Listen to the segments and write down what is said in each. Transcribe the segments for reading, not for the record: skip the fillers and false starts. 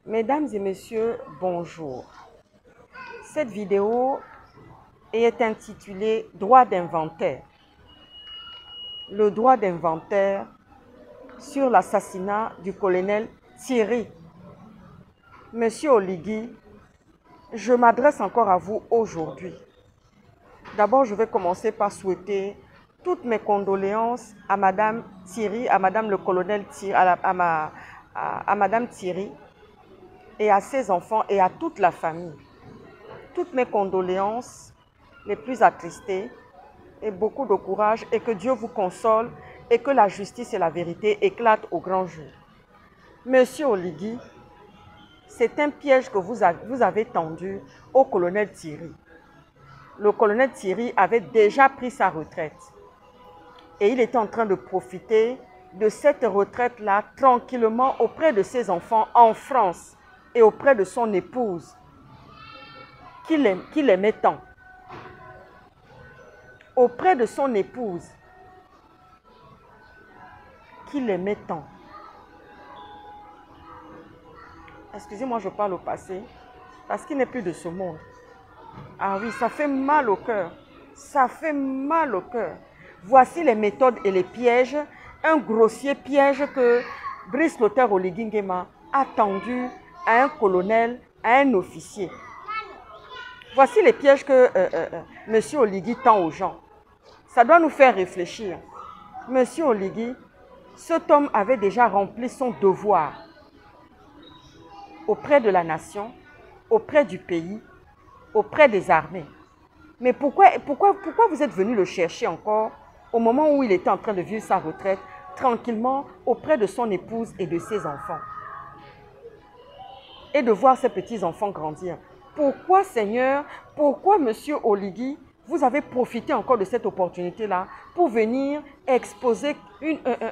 Mesdames et messieurs, bonjour. Cette vidéo est intitulée « Droit d'inventaire ». Le droit d'inventaire sur l'assassinat du colonel Thierry. Monsieur Oligui, je m'adresse encore à vous aujourd'hui. D'abord, je vais commencer par souhaiter toutes mes condoléances à Madame Thierry, à Madame le colonel Thierry, à Madame Thierry et à ses enfants et à toute la famille. Toutes mes condoléances les plus attristées et beaucoup de courage et que Dieu vous console et que la justice et la vérité éclatent au grand jour. Monsieur Oligui, c'est un piège que vous avez tendu au colonel Thierry. Le colonel Thierry avait déjà pris sa retraite et il était en train de profiter de cette retraite-là tranquillement auprès de ses enfants en France et auprès de son épouse qu'il aimait tant. Auprès de son épouse qu'il aimait tant. Excusez-moi, je parle au passé parce qu'il n'est plus de ce monde. Ah oui, ça fait mal au cœur. Ça fait mal au cœur. Voici les méthodes et les pièges. Un grossier piège que Brice Clotaire Oligui Nguema a tendu à un colonel, à un officier. Voici les pièges que M. Oligui tend aux gens. Ça doit nous faire réfléchir. M. Oligui, cet homme avait déjà rempli son devoir auprès de la nation, auprès du pays, auprès des armées. Mais pourquoi vous êtes venu le chercher encore au moment où il était en train de vivre sa retraite, tranquillement auprès de son épouse et de ses enfants? Et de voir ses petits-enfants grandir. Pourquoi, Seigneur, pourquoi, Monsieur Oligui, vous avez profité encore de cette opportunité-là pour venir exposer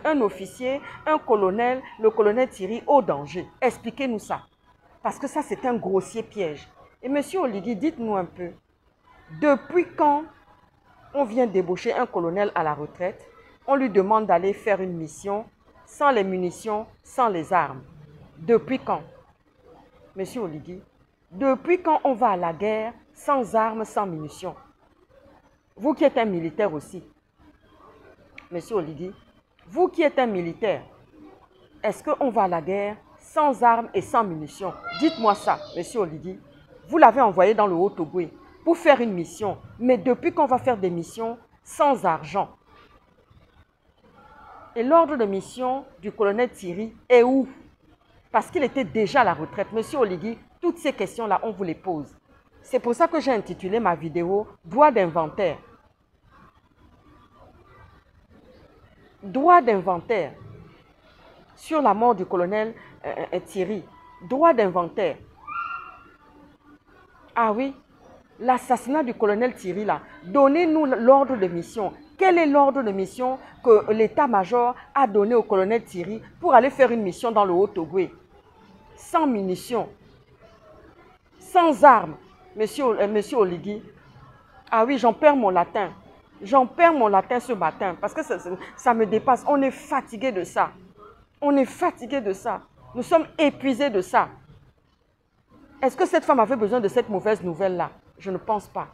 un officier, un colonel, le colonel Thierry, au danger? Expliquez-nous ça. Parce que ça, c'est un grossier piège. Et Monsieur Oligui, dites-nous un peu, depuis quand on vient débaucher un colonel à la retraite, on lui demande d'aller faire une mission sans les munitions, sans les armes? Depuis quand? Monsieur Oligui, depuis quand on va à la guerre sans armes, sans munitions? Vous qui êtes un militaire aussi, Monsieur Oligui, vous qui êtes un militaire, est-ce qu'on va à la guerre sans armes et sans munitions? Dites-moi ça, Monsieur Oligui. Vous l'avez envoyé dans le Haut-Togo pour faire une mission, mais depuis qu'on va faire des missions sans argent? Et l'ordre de mission du colonel Thierry est où? Parce qu'il était déjà à la retraite. Monsieur Oligui, toutes ces questions-là, on vous les pose. C'est pour ça que j'ai intitulé ma vidéo « Droit d'inventaire ». Droit d'inventaire sur la mort du colonel Thierry. Droit d'inventaire. Ah oui, l'assassinat du colonel Thierry là. Donnez-nous l'ordre de mission. Quel est l'ordre de mission que l'état-major a donné au colonel Thierry pour aller faire une mission dans le Haut-Togo? Sans munitions, sans armes, monsieur Oligui. Ah oui, j'en perds mon latin. J'en perds mon latin ce matin parce que ça me dépasse. On est fatigué de ça. On est fatigué de ça. Nous sommes épuisés de ça. Est-ce que cette femme avait besoin de cette mauvaise nouvelle-là? Je ne pense pas.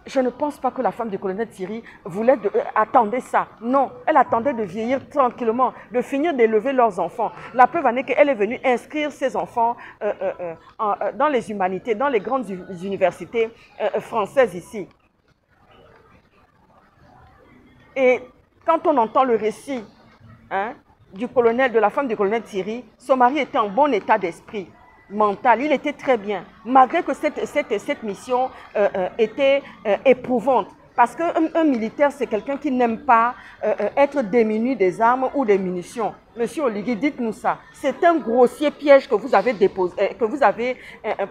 Je ne pense pas que la femme du colonel Thierry attendait ça. Non, elle attendait de vieillir tranquillement, de finir d'élever leurs enfants. La preuve en est qu'elle est venue inscrire ses enfants dans les humanités, dans les grandes universités françaises ici. Et quand on entend le récit de la femme du colonel Thierry, son mari était en bon état d'esprit mental, il était très bien, malgré que cette mission était éprouvante. Parce qu'un militaire, c'est quelqu'un qui n'aime pas être démuni des armes ou des munitions. Monsieur Oligui, dites-nous ça. C'est un grossier piège que vous avez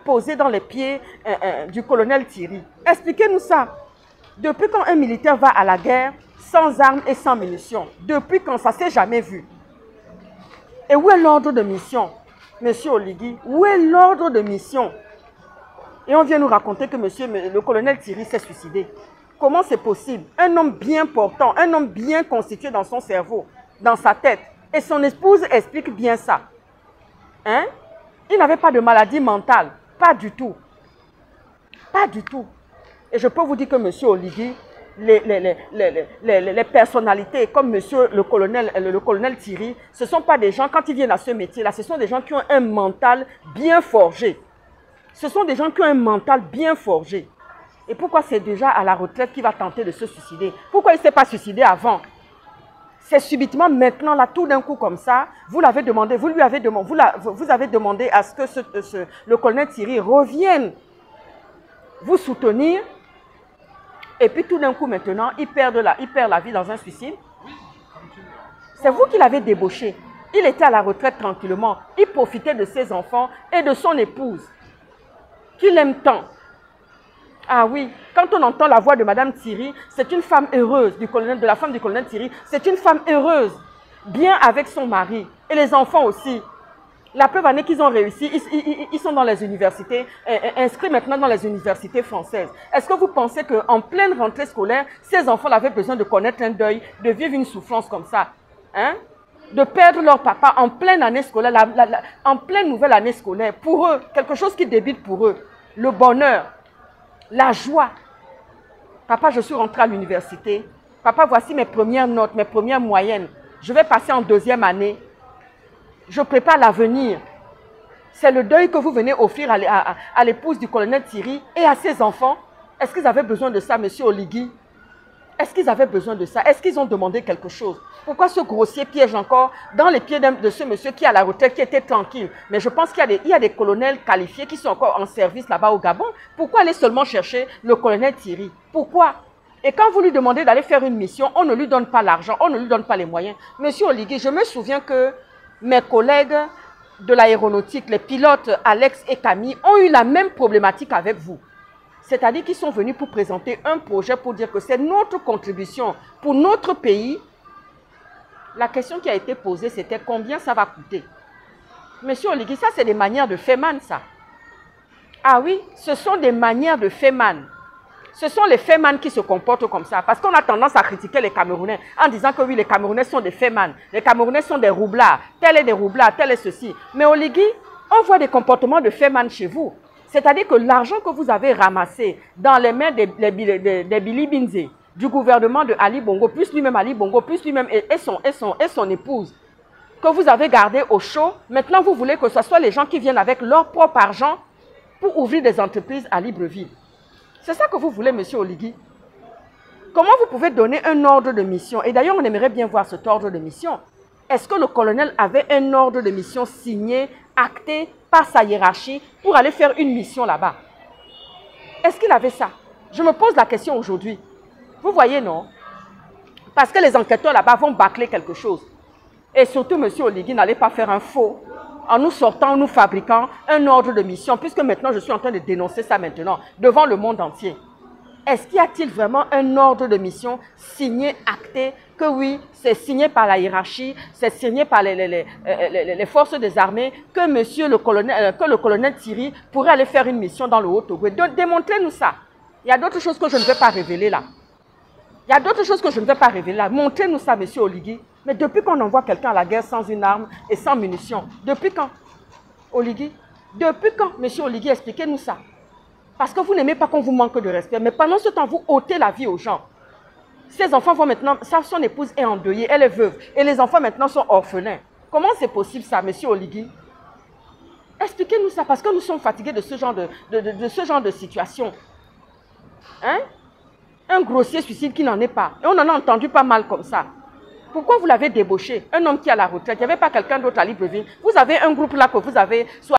posé dans les pieds du colonel Thierry. Expliquez-nous ça. Depuis quand un militaire va à la guerre sans armes et sans munitions? Depuis quand? Ça ne s'est jamais vu. Et où est l'ordre de mission? Monsieur Oligui, où est l'ordre de mission? Et on vient nous raconter que le colonel Thierry s'est suicidé. Comment c'est possible? Un homme bien portant, un homme bien constitué dans son cerveau, dans sa tête. Et son épouse explique bien ça. Hein? Il n'avait pas de maladie mentale. Pas du tout. Pas du tout. Et je peux vous dire que M. Oligui, les personnalités comme monsieur le colonel Thierry, ce ne sont pas des gens, quand ils viennent à ce métier-là, ce sont des gens qui ont un mental bien forgé. Ce sont des gens qui ont un mental bien forgé. Et pourquoi c'est déjà à la retraite qu'il va tenter de se suicider? Pourquoi il ne s'est pas suicidé avant? C'est subitement maintenant, là, tout d'un coup comme ça, vous l'avez demandé, vous lui avez demandé, vous avez demandé à ce que le colonel Thierry revienne vous soutenir. Et puis tout d'un coup maintenant, il perd la vie dans un suicide. C'est vous qui l'avez débauché. Il était à la retraite tranquillement. Il profitait de ses enfants et de son épouse, qu'il aime tant. Ah oui, quand on entend la voix de Madame Thierry, c'est une femme heureuse, de la femme du colonel Thierry. C'est une femme heureuse, bien avec son mari et les enfants aussi. La preuve en est qu'ils ont réussi, ils sont dans les universités, inscrits maintenant dans les universités françaises. Est-ce que vous pensez qu'en pleine rentrée scolaire, ces enfants avaient besoin de connaître un deuil, de vivre une souffrance comme ça, hein? De perdre leur papa en pleine année scolaire, en pleine nouvelle année scolaire, pour eux, quelque chose qui débute pour eux, le bonheur, la joie. Papa, je suis rentré à l'université. Papa, voici mes premières notes, mes premières moyennes. Je vais passer en deuxième année. Je prépare l'avenir. C'est le deuil que vous venez offrir à l'épouse du colonel Thierry et à ses enfants. Est-ce qu'ils avaient besoin de ça, monsieur Oligui? Est-ce qu'ils avaient besoin de ça? Est-ce qu'ils ont demandé quelque chose? Pourquoi ce grossier piège encore dans les pieds de ce monsieur qui est à la retraite, qui était tranquille? Mais je pense qu'il y a des colonels qualifiés qui sont encore en service là-bas au Gabon. Pourquoi aller seulement chercher le colonel Thierry? Pourquoi? Et quand vous lui demandez d'aller faire une mission, on ne lui donne pas l'argent, on ne lui donne pas les moyens. Monsieur Oligui, je me souviens que mes collègues de l'aéronautique, les pilotes Alex et Camille, ont eu la même problématique avec vous. C'est-à-dire qu'ils sont venus pour présenter un projet pour dire que c'est notre contribution pour notre pays. La question qui a été posée, c'était combien ça va coûter? Monsieur Oligui, ça c'est des manières de Feman, ça. Ah oui, ce sont des manières de Feman. Ce sont les Feman qui se comportent comme ça. Parce qu'on a tendance à critiquer les Camerounais en disant que oui, les Camerounais sont des Feman. Les Camerounais sont des roublards. Tel est des roublards, tel est ceci. Mais Oligui, on voit des comportements de Feman chez vous. C'est-à-dire que l'argent que vous avez ramassé dans les mains des Billy Binze, du gouvernement de Ali Bongo, plus lui-même Ali Bongo, plus lui-même et son épouse, que vous avez gardé au chaud, maintenant vous voulez que ce soit les gens qui viennent avec leur propre argent pour ouvrir des entreprises à Libreville. C'est ça que vous voulez, monsieur Oligui? Comment vous pouvez donner un ordre de mission? Et d'ailleurs, on aimerait bien voir cet ordre de mission. Est-ce que le colonel avait un ordre de mission signé, acté par sa hiérarchie pour aller faire une mission là-bas? Est-ce qu'il avait ça? Je me pose la question aujourd'hui. Vous voyez, non? Parce que les enquêteurs là-bas vont bâcler quelque chose. Et surtout, monsieur Oligui, n'allez pas faire un faux en nous sortant, en nous fabriquant un ordre de mission, puisque maintenant je suis en train de dénoncer ça maintenant, devant le monde entier. Est-ce qu'il y a-t-il vraiment un ordre de mission signé, acté, que oui, c'est signé par la hiérarchie, c'est signé par les forces des armées, que le colonel Thierry pourrait aller faire une mission dans le Haut-Togo? Démontrez-nous ça. Il y a d'autres choses que je ne vais pas révéler là. Il y a d'autres choses que je ne vais pas révéler là. Montrez-nous ça, monsieur Oligui. Mais depuis qu'on envoie quelqu'un à la guerre sans une arme et sans munitions, depuis quand, Oligui? Depuis quand, monsieur Oligui, expliquez-nous ça. Parce que vous n'aimez pas qu'on vous manque de respect, mais pendant ce temps, vous ôtez la vie aux gens. Ces enfants vont maintenant, son épouse est endeuillée, elle est veuve, et les enfants maintenant sont orphelins. Comment c'est possible ça, monsieur Oligui? Expliquez-nous ça, parce que nous sommes fatigués de ce genre de situation. Hein? Un grossier suicide qui n'en est pas. Et on en a entendu pas mal comme ça. Pourquoi vous l'avez débauché? Un homme qui est à la retraite, il n'y avait pas quelqu'un d'autre à Libreville. Vous avez un groupe là que vous avez...